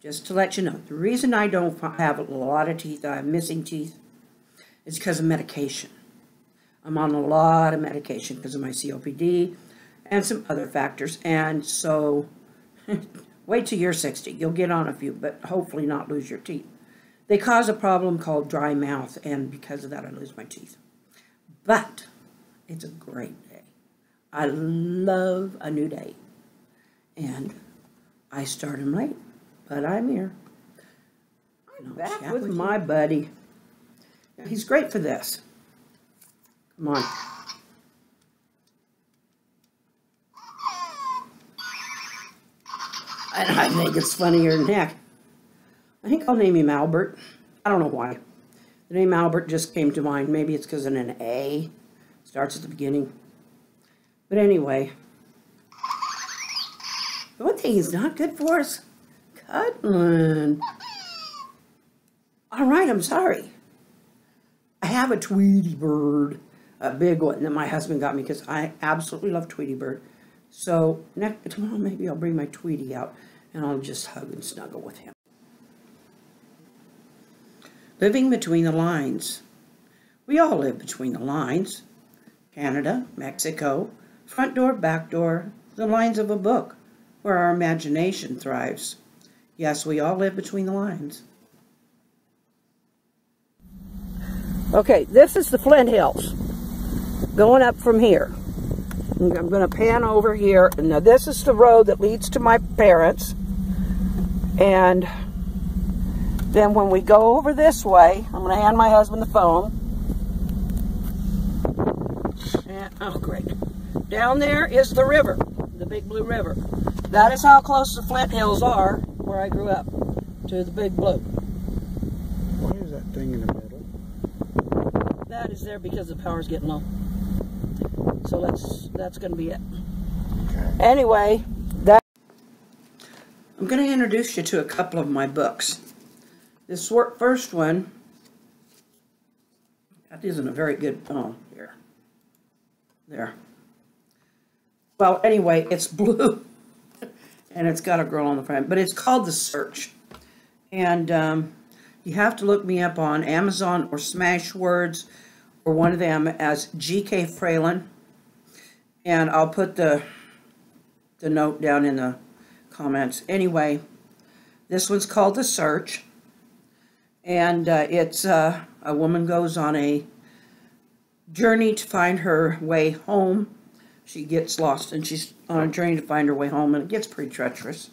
just to let you know, the reason I don't have a lot of teeth, I have missing teeth, is because of medication. I'm on a lot of medication because of my COPD and some other factors. And so, wait till you're 60. You'll get on a few, but hopefully not lose your teeth. They cause a problem called dry mouth, and because of that, I lose my teeth. But it's a great day. I love a new day. And I start them late, but I'm here. I'm back with my buddy. He's great for this. Come on. And I think it's funnier than heck. I think I'll name him Albert. I don't know why. The name Albert just came to mind. Maybe it's because of an A. Starts at the beginning. But anyway. The one thing he's not good for is cuddling. All right, I'm sorry. I have a Tweety bird. A big one that my husband got me because I absolutely love Tweety bird. So tomorrow maybe I'll bring my Tweety out and I'll just hug and snuggle with him. Living between the lines. We all live between the lines. Canada, Mexico, front door, back door, the lines of a book where our imagination thrives. Yes, we all live between the lines. Okay, this is the Flint Hills. Going up from here. I'm going to pan over here. And now this is the road that leads to my parents. And then when we go over this way, I'm going to hand my husband the phone. And, oh, great. Down there is the river, the Big Blue River. That is how close the Flint Hills are, where I grew up, to the Big Blue. Why is that thing in the middle? That is there because the power's getting low. So that's going to be it. Okay. Anyway, I'm going to introduce you to a couple of my books. This first one, that isn't a very good, oh, here. There. Well, anyway, it's blue. And it's got a girl on the front. But it's called The Search. And you have to look me up on Amazon or Smashwords or one of them as G.K. Fralin. And I'll put the note down in the comments. Anyway, this one's called The Search. And it's a woman goes on a journey to find her way home. She gets lost and she's on a journey to find her way home, and it gets pretty treacherous.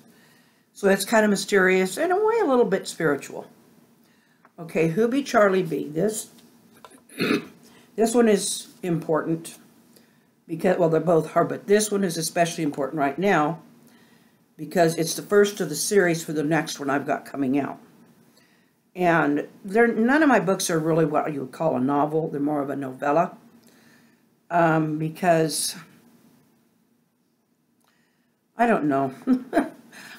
So it's kind of mysterious and in a way a little bit spiritual. Okay, Who Be Charlie B? This one is important because, well, they're both hard, but this one is especially important right now because it's the first of the series for the next one I've got coming out. And none of my books are really what you would call a novel. They're more of a novella. Because, I don't know.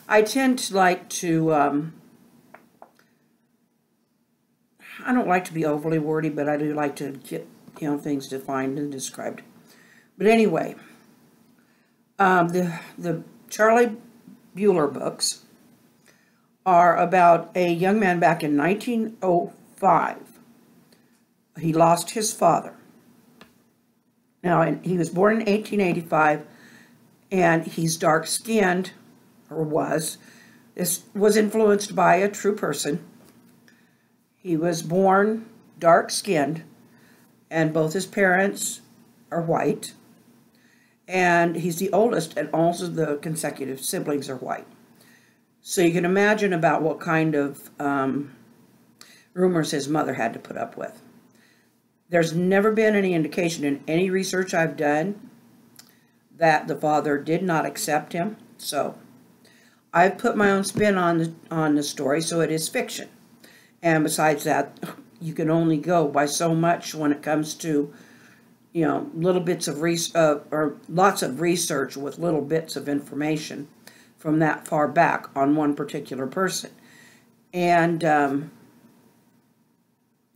I tend to like to, I don't like to be overly wordy, but I do like to get, things defined and described. But anyway, the Charlie Bueller books are about a young man back in 1905. He lost his father. Now, he was born in 1885, and he's dark-skinned, or was. This was influenced by a true person. He was born dark-skinned, and both his parents are white. And he's the oldest, and all of the consecutive siblings are white. So you can imagine about what kind of rumors his mother had to put up with. There's never been any indication in any research I've done that the father did not accept him. So I've put my own spin on the story, so it is fiction. And besides that, you can only go by so much when it comes to, little bits of or lots of research with little bits of information from that far back on one particular person. And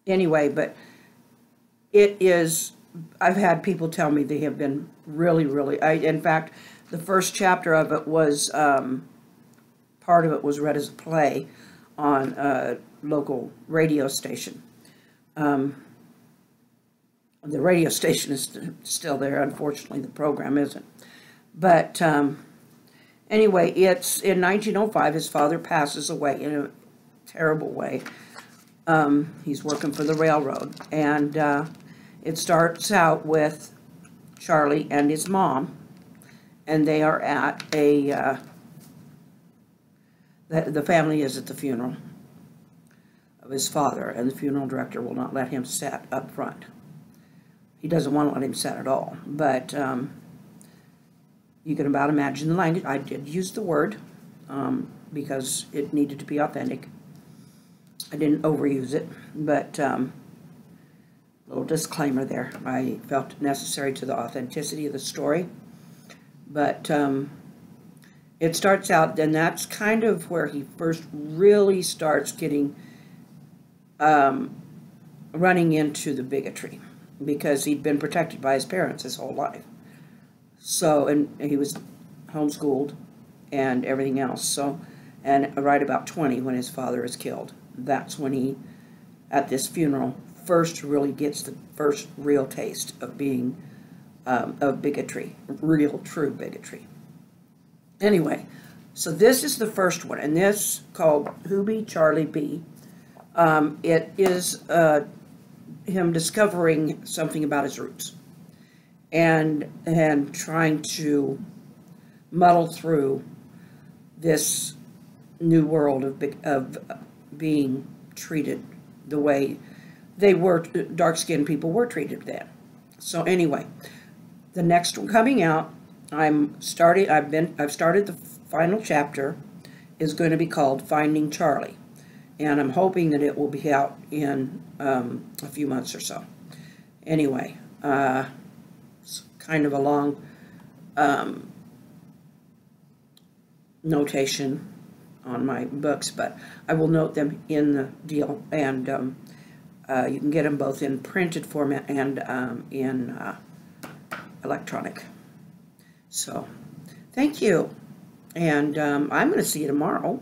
anyway, but it is, I've had people tell me they have been really, really, in fact, the first chapter of it was part of it was read as a play on a local radio station. The radio station is still there. Unfortunately, the program isn't. But anyway, it's in 1905. His father passes away in a terrible way. He's working for the railroad, and it starts out with Charlie and his mom, and they are at a the family is at the funeral of his father, and the funeral director will not let him sit up front. He doesn't want to let him sit at all, but you can about imagine the language. I did use the word because it needed to be authentic. I didn't overuse it, but little disclaimer there. I felt it necessary to the authenticity of the story. But it starts out, and that's kind of where he first really starts getting, running into the bigotry, because he'd been protected by his parents his whole life. So, and he was homeschooled and everything else. So, and right about 20 when his father is killed. That's when he, at this funeral, first really gets the first real taste of being, of bigotry, real, true bigotry. Anyway, so this is the first one, and this called Who Be Charlie B. It is him discovering something about his roots, and trying to muddle through this new world of being treated the way they were, dark-skinned people were treated then. So anyway, the next one coming out, I've started the final chapter, is going to be called Finding Charlie, and I'm hoping that it will be out in a few months or so. Anyway, it's kind of a long notation on my books, but I will note them in the deal, and you can get them both in printed format and in electronic. So, thank you, and I'm going to see you tomorrow.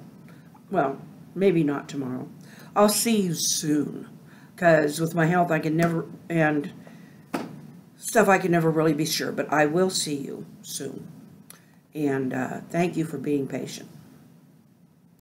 Well, maybe not tomorrow. I'll see you soon, because with my health I can never, and stuff I can never really be sure, but I will see you soon. And thank you for being patient.